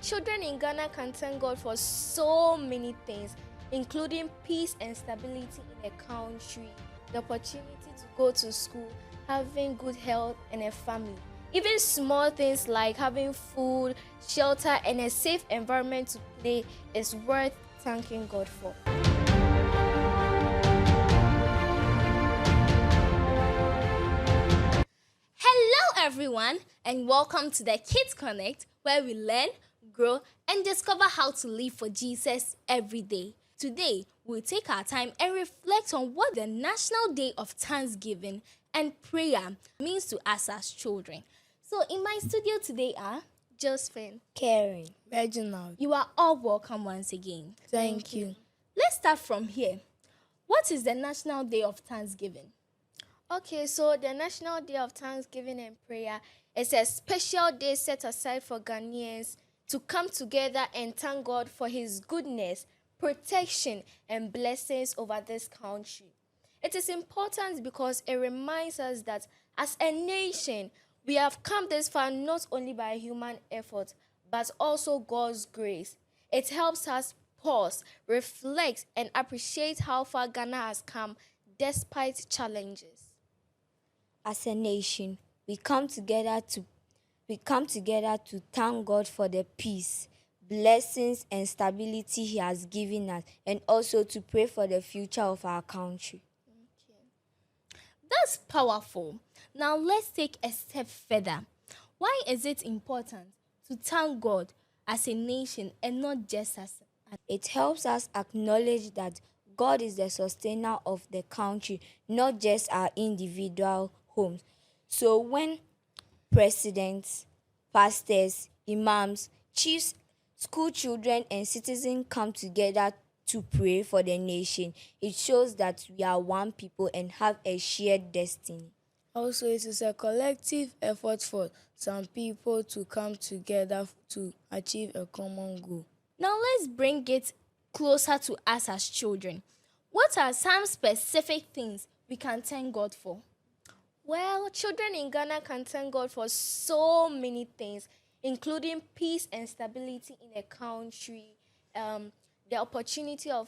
Children in Ghana can thank God for so many things, including peace and stability in a country, the opportunity to go to school, having good health and a family. Even small things like having food, shelter, and a safe environment to play is worth thanking God for. Hello, everyone, and welcome to the Kids Konnect, where we learn, grow, and discover how to live for Jesus every day. Today, we'll take our time and reflect on what the National Day of Thanksgiving and Prayer means to us as children. So, in my studio today are Josephine, Karen, Reginald. You are all welcome once again. Thank you. Let's start from here. What is the National Day of Thanksgiving? Okay, so the National Day of Thanksgiving and Prayer is a special day set aside for Ghanaians to come together and thank God for His goodness, protection, and blessings over this country. It is important because it reminds us that as a nation, we have come this far not only by human effort, but also God's grace. It helps us pause, reflect, and appreciate how far Ghana has come despite challenges. As a nation, we come together to thank God for the peace, blessings, and stability He has given us, and also to pray for the future of our country. That's powerful. Now let's take a step further. Why is it important to thank God as a nation and not just as It helps us acknowledge that God is the sustainer of the country, not just our individual homes. So when presidents, pastors, imams, chiefs, school children, and citizens come together to pray for the nation, it shows that we are one people and have a shared destiny. Also, it is a collective effort for some people to come together to achieve a common goal. Now let's bring it closer to us as children. What are some specific things we can thank God for? Well, children in Ghana can thank God for so many things, including peace and stability in a country, the opportunity to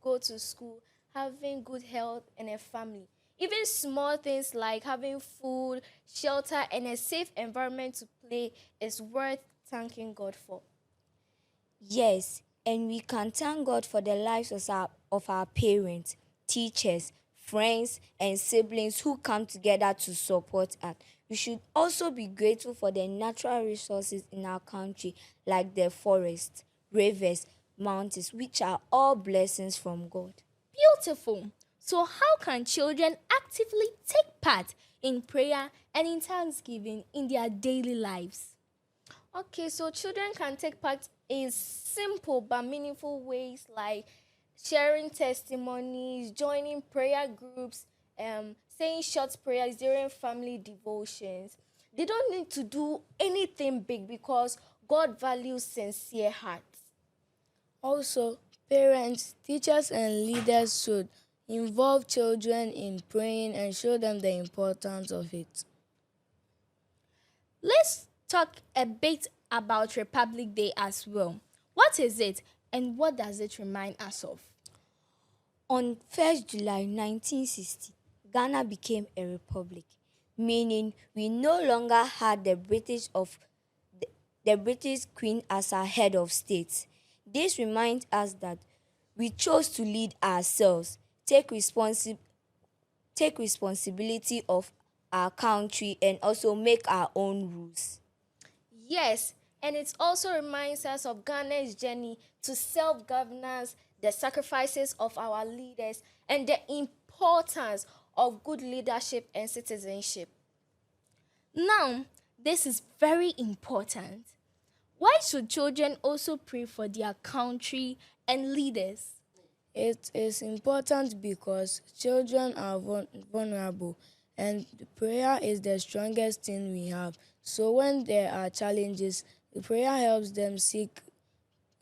go to school, having good health and a family. Even small things like having food, shelter, and a safe environment to play is worth thanking God for. Yes, and we can thank God for the lives of our parents, teachers, friends, and siblings who come together to support us. We should also be grateful for the natural resources in our country, like the forests, rivers, mountains, which are all blessings from God. Beautiful. So how can children actively take part in prayer and in thanksgiving in their daily lives? Okay, so children can take part in simple but meaningful ways like sharing testimonies, joining prayer groups, saying short prayers during family devotions. They don't need to do anything big because God values sincere hearts. Also, parents, teachers, and leaders should involve children in praying and show them the importance of it. Let's talk a bit about Republic Day as well. What is it and what does it remind us of? On 1st July 1960, Ghana became a republic, meaning we no longer had the British Queen as our head of state. This reminds us that we chose to lead ourselves, take responsibility of our country, and also make our own rules. Yes, and it also reminds us of Ghana's journey to self-governance, the sacrifices of our leaders, and the importance of good leadership and citizenship. Now, this is very important. Why should children also pray for their country and leaders? It is important because children are vulnerable and prayer is the strongest thing we have. So when there are challenges, the prayer helps them seek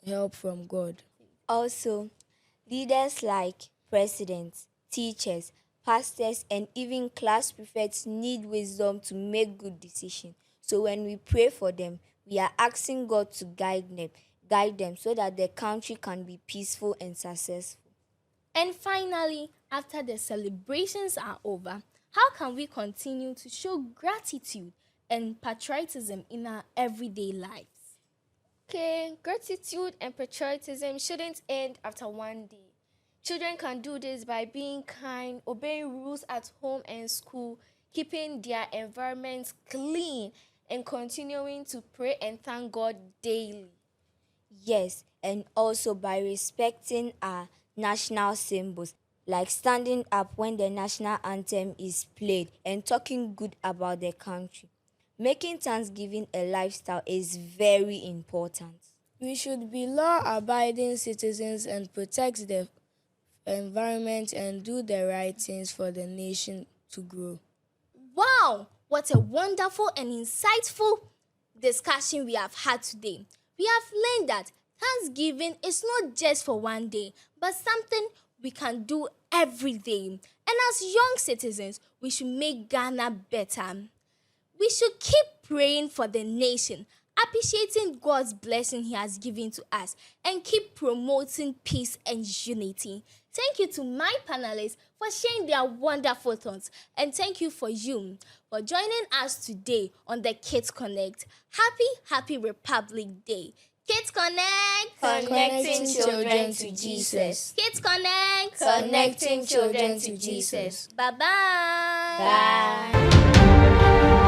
help from God. Also, leaders like presidents, teachers, pastors, and even class prefects need wisdom to make good decisions. So when we pray for them, We are asking God to guide them so that the country can be peaceful and successful. And finally, after the celebrations are over, how can we continue to show gratitude and patriotism in our everyday lives? Okay, gratitude and patriotism shouldn't end after one day. Children can do this by being kind, obeying rules at home and school, keeping their environments clean, and continuing to pray and thank God daily. Yes, and also by respecting our national symbols, like standing up when the national anthem is played and talking good about the country. Making Thanksgiving a lifestyle is very important. We should be law-abiding citizens and protect the environment and do the right things for the nation to grow. Wow, what a wonderful and insightful discussion we have had today. We have learned that Thanksgiving is not just for one day, but something we can do every day. And as young citizens, we should make Ghana better. We should keep praying for the nation, appreciating God's blessing He has given to us, and keep promoting peace and unity. Thank you to my panelists for sharing their wonderful thoughts, and thank you for you for joining us today on the Kids Connect. Happy Republic Day. Kids Connect, Connecting children to Jesus. Kids Connect, Connecting children to Jesus. Bye-bye. Bye.